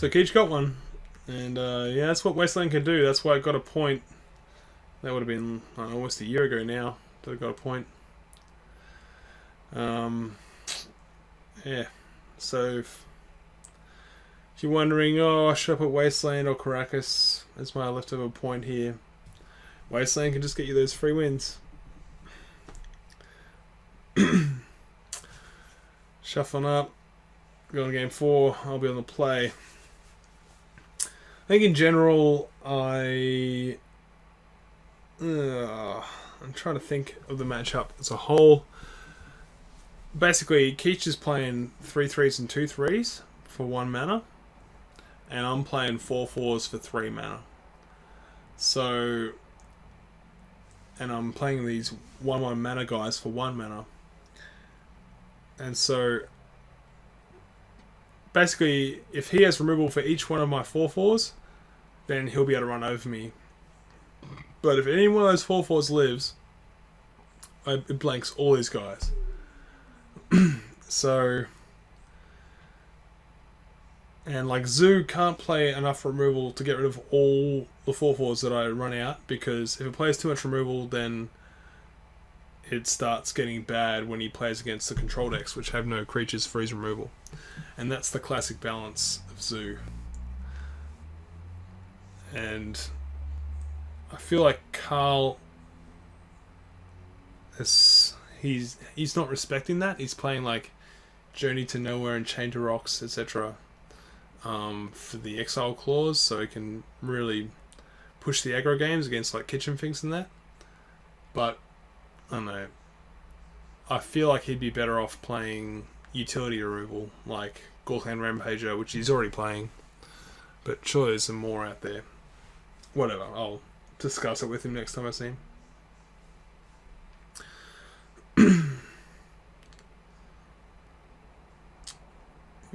So Keech got one. And yeah, that's what Wasteland can do. That's why I got a point. That would have been almost a year ago now that I got a point. Yeah. So if you're wondering, oh, should I put Wasteland or Caracas as my leftover point here? Wasteland can just get you those free wins. Shuffling up. Going to game 4. I'll be on the play. I think in general, I'm trying to think of the matchup as a whole. Basically, Keech is playing 3 3s and 2 3s for 1 mana, and I'm playing 4 4s for 3 mana. So, and I'm playing these 1/1 mana guys for 1 mana, and so basically, if he has removal for each one of my 4 4s, then he'll be able to run over me. But if any one of those 4 4s lives, it blanks all these guys. So, and like Zoo can't play enough removal to get rid of all the 4 4s that I run out, because if it plays too much removal, then it starts getting bad when he plays against the control decks, which have no creatures for his removal. And that's the classic balance of Zoo. And I feel like Carl is he's not respecting that. He's playing like Journey to Nowhere and Chain to Rocks, etc. For the exile clause, so he can really push the aggro games against like Kitchen Finks and that. But I don't know. I feel like he'd be better off playing utility removal like Gorkland Rampager, which he's already playing. But surely there's some more out there. Whatever, I'll discuss it with him next time I see him.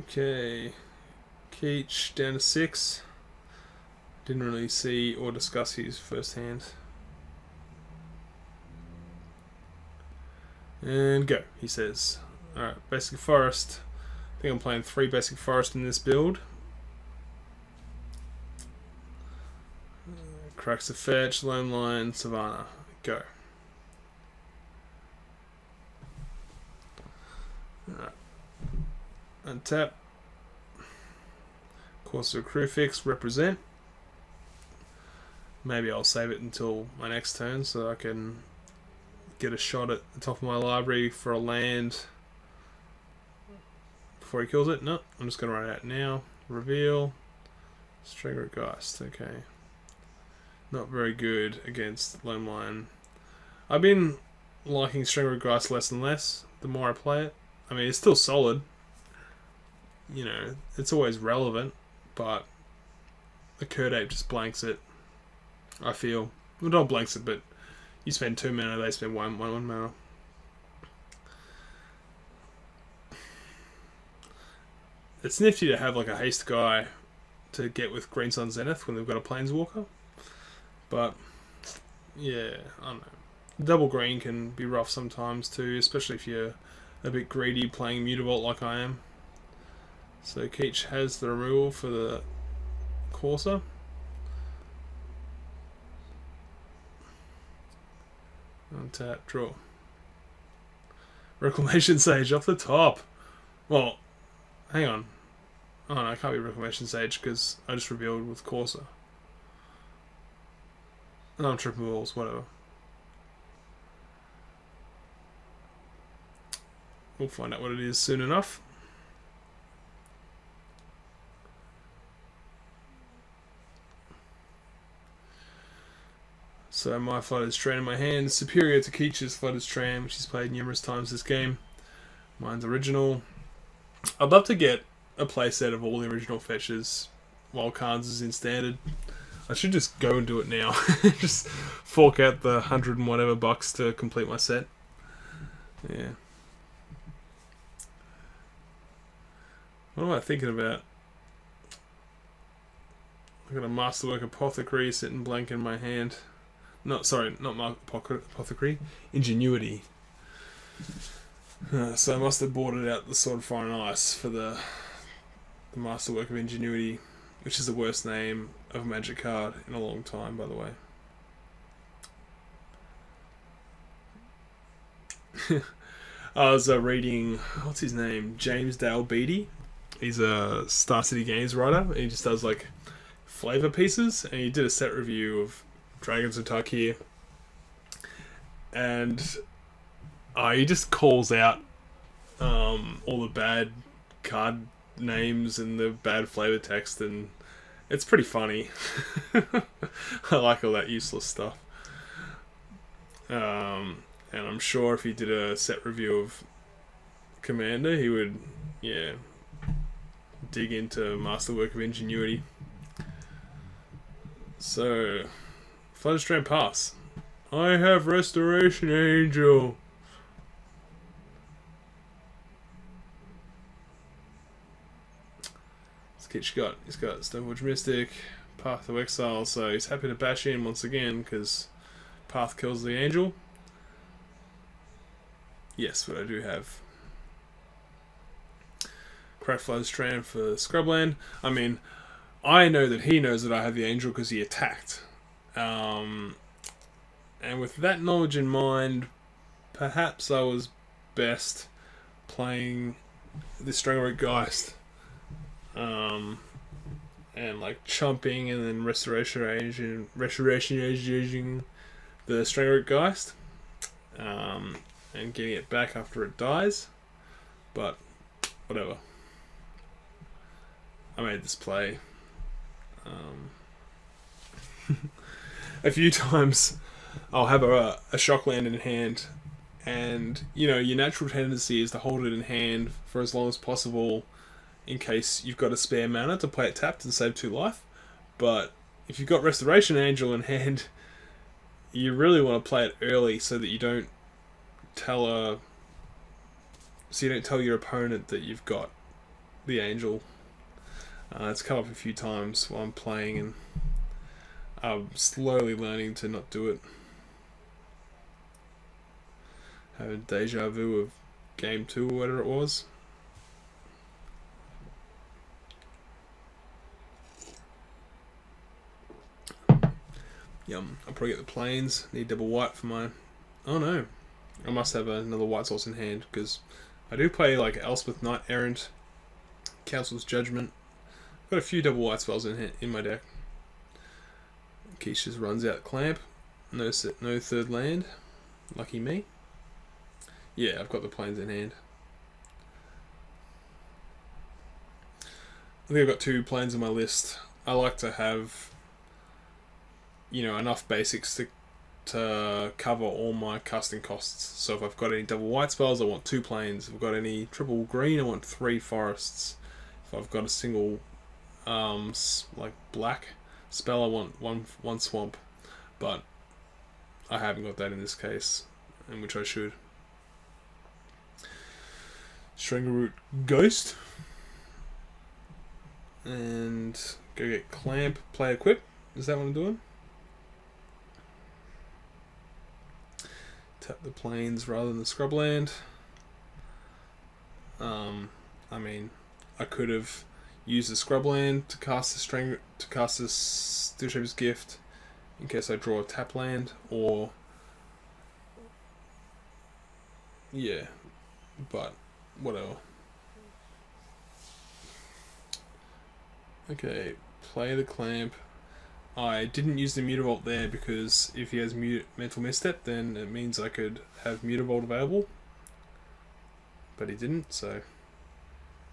Okay. Keech down to 6. Didn't really see or discuss his first hand. And go, he says. Alright, Basic Forest. I think I'm playing 3 Basic Forest in this build. Cracks the Fetch, Lone Line, Savannah. Go. Alright. Untap. Corsair Crew Fix, represent. Maybe I'll save it until my next turn so I can get a shot at the top of my library for a land before he kills it. No, I'm just going to write it out now. Reveal. Strangler Geist, okay. Not very good against Lone Lion. I've been liking Strangler Geist less and less the more I play it. I mean, it's still solid. You know, it's always relevant, but the Curd Ape just blanks it, I feel. Well, not blanks it, but you spend 2 mana, they spend 1 mana. It's nifty to have like a haste guy to get with Green Sun Zenith when they've got a Planeswalker. But, yeah, I don't know. Double green can be rough sometimes too, especially if you're a bit greedy playing Mutavault like I am. So Keech has the removal for the Corsair. Untap, draw. Reclamation Sage off the top. Well, hang on. Oh no, it can't be Reclamation Sage because I just revealed with Corsair. No, I'm tripping balls, whatever. We'll find out what it is soon enough. So my Flutter's Tran in my hand is superior to Keech's Flutter's Tran, which he's played numerous times this game. Mine's original. I'd love to get a playset of all the original fetches while Cards is in standard. I should just go and do it now. Just fork out the 100 and whatever bucks to complete my set. Yeah. What am I thinking about? I've got a Masterwork Apothecary sitting blank in my hand. No, sorry, not Apothecary. Ingenuity. So I must have bought it out the Sword of Fire and Ice for the Masterwork of Ingenuity which is the worst name of a Magic card in a long time, by the way. I was reading, what's his name? James Dale Beatty. He's a Star City Games writer. He just does like flavor pieces, and he did a set review of Dragons of Tarkir. And he just calls out all the bad card names and the bad flavor text, and it's pretty funny. I like all that useless stuff. And I'm sure if he did a set review of Commander, he would, dig into masterwork of ingenuity. So, Flutterstrand pass. I have Restoration Angel. He's got Stoneforge Mystic, Path to Exile, so he's happy to bash in once again because Path kills the Angel. Yes, but I do have Craft Flutterstrand for Scrubland. I mean, I know that he knows that I have the Angel because he attacked. And with that knowledge in mind, perhaps I was best playing the Strangleroot Geist. And like chumping and then restoration aging the Strangleroot Geist, and getting it back after it dies. But whatever. I made this play a few times. I'll have a shock land in hand, and your natural tendency is to hold it in hand for as long as possible in case you've got a spare mana to play it tapped and save 2 life. But if you've got Restoration Angel in hand, you really want to play it early so that you don't tell your opponent that you've got the Angel. It's come up a few times while I'm playing, and I'm slowly learning to not do it. Have a deja vu of Game 2 or whatever it was. Yum. I'll probably get the plains. Need double white for mine. Oh no. I must have another white source in hand, because I do play like Elspeth Knight Errant, Council's Judgment. I've got a few double white spells in my deck. Keech just runs out Clamp. No third land. Lucky me. Yeah, I've got the plains in hand. I think I've got 2 plains on my list. I like to have enough basics to cover all my casting costs. So if I've got any double white spells, I want 2 plains. If I've got any triple green, I want 3 forests. If I've got a single like black spell, I want one swamp. But I haven't got that in this case, in which I should. Strangleroot Ghost. And go get Clamp, play Equip. Is that what I'm doing? Tap the plains rather than the scrubland. I mean, I could have used the scrubland to cast the Steel Shaper's Gift in case I draw a tap land, or but whatever. Okay, play the Clamp. I didn't use the Mutavault there because if he has Mental Misstep, then it means I could have Mutavault available. But he didn't, so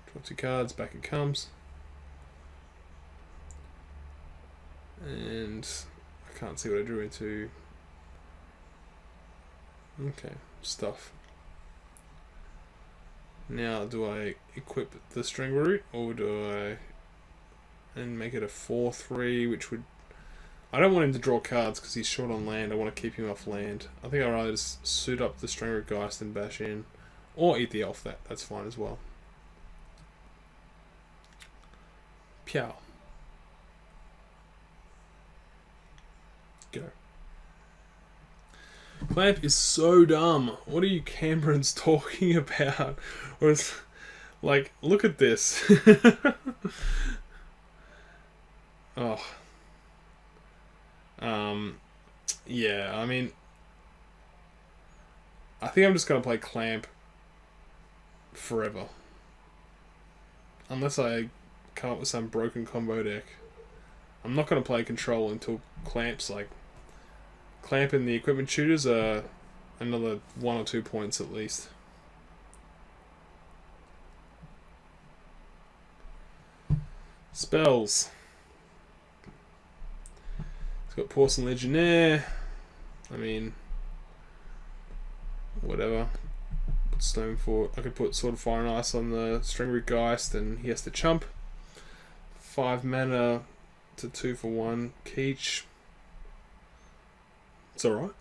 draw 2 cards, back it comes. And I can't see what I drew into. Okay, stuff. Now, do I equip the Strangleroot, or do I and make it a 4/3, which would... I don't want him to draw cards because he's short on land. I want to keep him off land. I think I'd rather just suit up the Strangleroot Geist and bash in. Or eat the elf. That's fine as well. Pow. Go. Clamp is so dumb. What are you Canberrans talking about? Or it's like, look at this. Oh. Yeah, I mean, I think I'm just going to play Clamp forever. Unless I come up with some broken combo deck. I'm not going to play Control until Clamp's like... Clamp and the equipment shooters are another 1 or 2 points at least. Spells. It's got Porcelain Legionnaire. I mean, whatever. Put Stone for. I could put Sword of Fire and Ice on the Stringroot Geist, and he has to chump. 5 mana to 2 for 1. Keech. It's alright.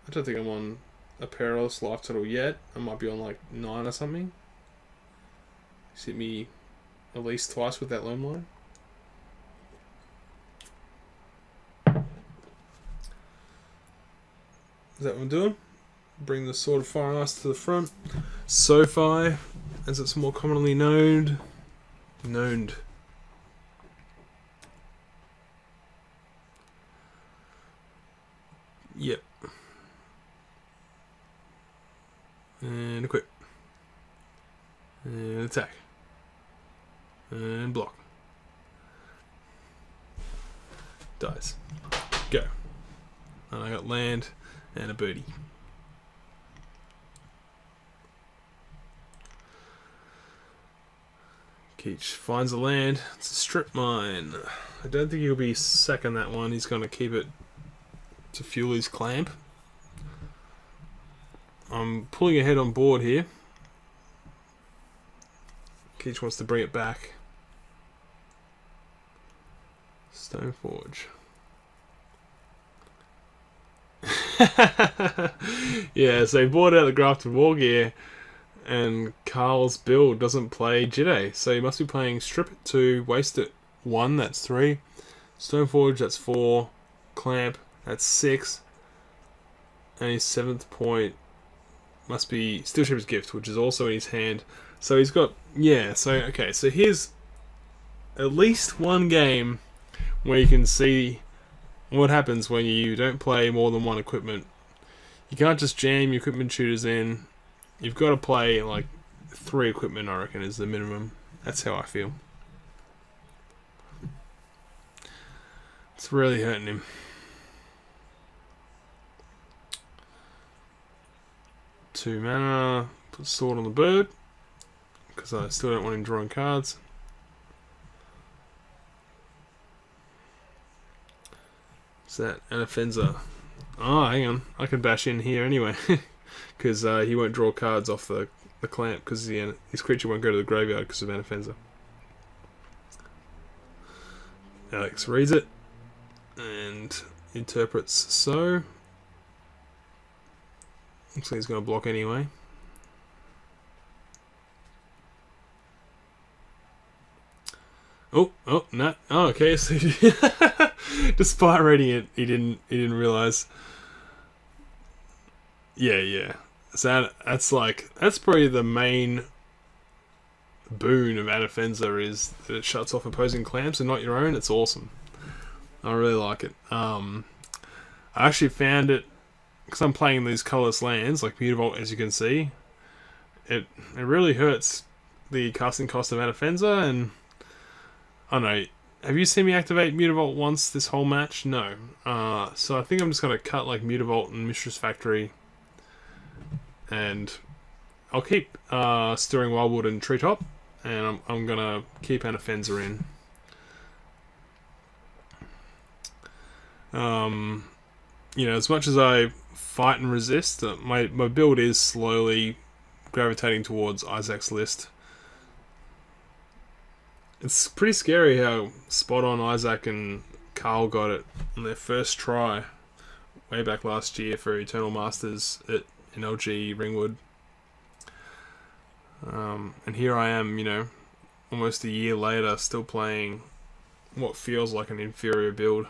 I don't think I'm on a Perilous Life Total yet. I might be on like 9 or something. He's hit me at least twice with that Loam Line. Is that what I'm doing? Bring the Sword of Fire and Ice to the front. SoFi, as it's more commonly known. Yep. And equip. And attack. And block. Dies. Go. And I got land and a birdie. Keech finds a land. It's a strip mine. I don't think he'll be sacking that one. He's going to keep it to fuel his Clamp. I'm pulling ahead on board here. Keech wants to bring it back. Stoneforge. Yeah, so he bought out the Grafted War Gear, and Carl's build doesn't play Jide, so he must be playing Strip it 2, Waste it 1, that's 3, Stoneforge, that's 4, Clamp, that's 6, and his 7th point must be Steel Shepherd's Gift, which is also in his hand. So he's got, yeah, so okay, so here's at least one game where you can see what happens when you don't play more than one equipment. You can't just jam your equipment shooters in. You've got to play like 3 equipment, I reckon, is the minimum. That's how I feel. It's really hurting him. Two mana, put Sword on the bird, because I still don't want him drawing cards. What's that? An offenser. Oh, hang on. I can bash in here anyway, because he won't draw cards off the Clamp, because his creature won't go to the graveyard because of an offenser. Alex reads it and interprets so. Looks like he's going to block anyway. Oh, no. Oh, okay. So despite reading it, he didn't realize. Yeah. So that's probably the main boon of Anafenza, is that it shuts off opposing Clamps and not your own. It's awesome. I really like it. I actually found it, because I'm playing these colourless lands, like Mutavault, as you can see, it really hurts the casting cost of Anafenza, and I don't know, have you seen me activate Mutavault once this whole match? No. So I think I'm just going to cut like Mutavault and Mistress Factory, and I'll keep Stirring Wildwood and Treetop, and I'm going to keep Anafenza in. You know, as much as I fight and resist, my build is slowly gravitating towards Isaac's list. It's pretty scary how spot on Isaac and Carl got it on their first try way back last year for Eternal Masters in LG Ringwood. And here I am, you know, almost a year later, still playing what feels like an inferior build.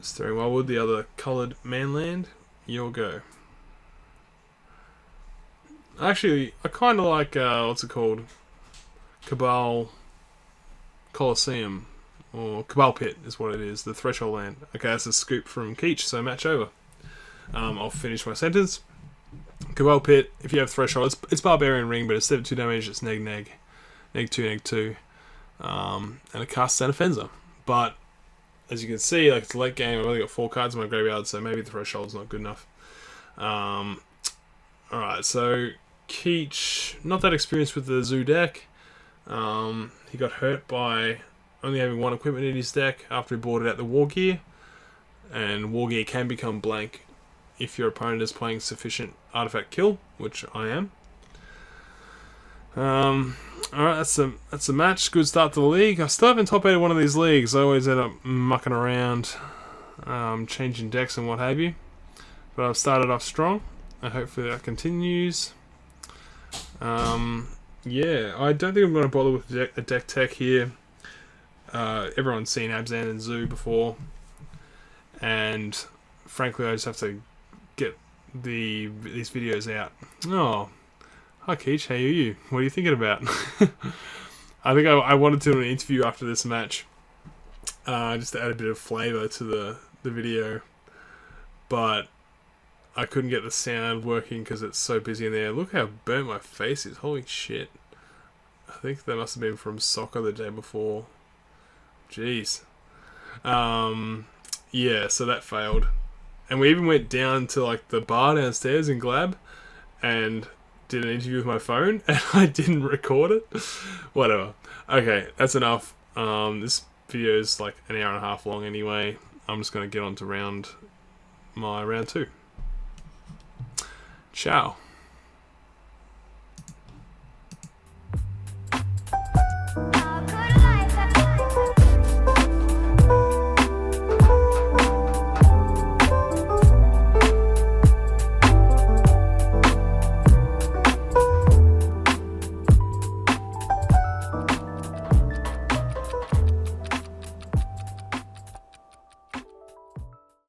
Stirring Wildwood, the other coloured manland, your go. Actually, I kind of like, what's it called? Cabal Colosseum, or Cabal Pit is what it is, the Threshold land. Okay, that's a scoop from Keech, so match over. I'll finish my sentence. Cabal Pit, if you have Threshold, it's Barbarian Ring, but instead of 2 damage, it's neg 2. And it casts an Offenser. But, as you can see, like, it's late game, I've only got 4 cards in my graveyard, so maybe the Threshold's not good enough. Alright, so Keech, not that experienced with the Zoo deck. He got hurt by only having 1 equipment in his deck after he boarded out the War Gear. And War Gear can become blank if your opponent is playing sufficient artifact kill, which I am. Alright, that's a match. Good start to the league. I still haven't top 8 one of these leagues. I always end up mucking around, changing decks and what have you. But I've started off strong, and hopefully that continues. Yeah, I don't think I'm going to bother with a deck tech here. Everyone's seen Abzan and Zoo before, and frankly, I just have to get these videos out. Oh, hi Keech, how are you? What are you thinking about? I think I wanted to do an interview after this match, just to add a bit of flavour to the video, but I couldn't get the sound working because it's so busy in there. Look how burnt my face is. Holy shit. I think that must have been from soccer the day before. Jeez. Yeah, so that failed. And we even went down to like the bar downstairs in Glab and did an interview with my phone, and I didn't record it. Whatever. Okay, that's enough. This video is like an hour and a half long anyway. I'm just going to get on to round 2. Ciao.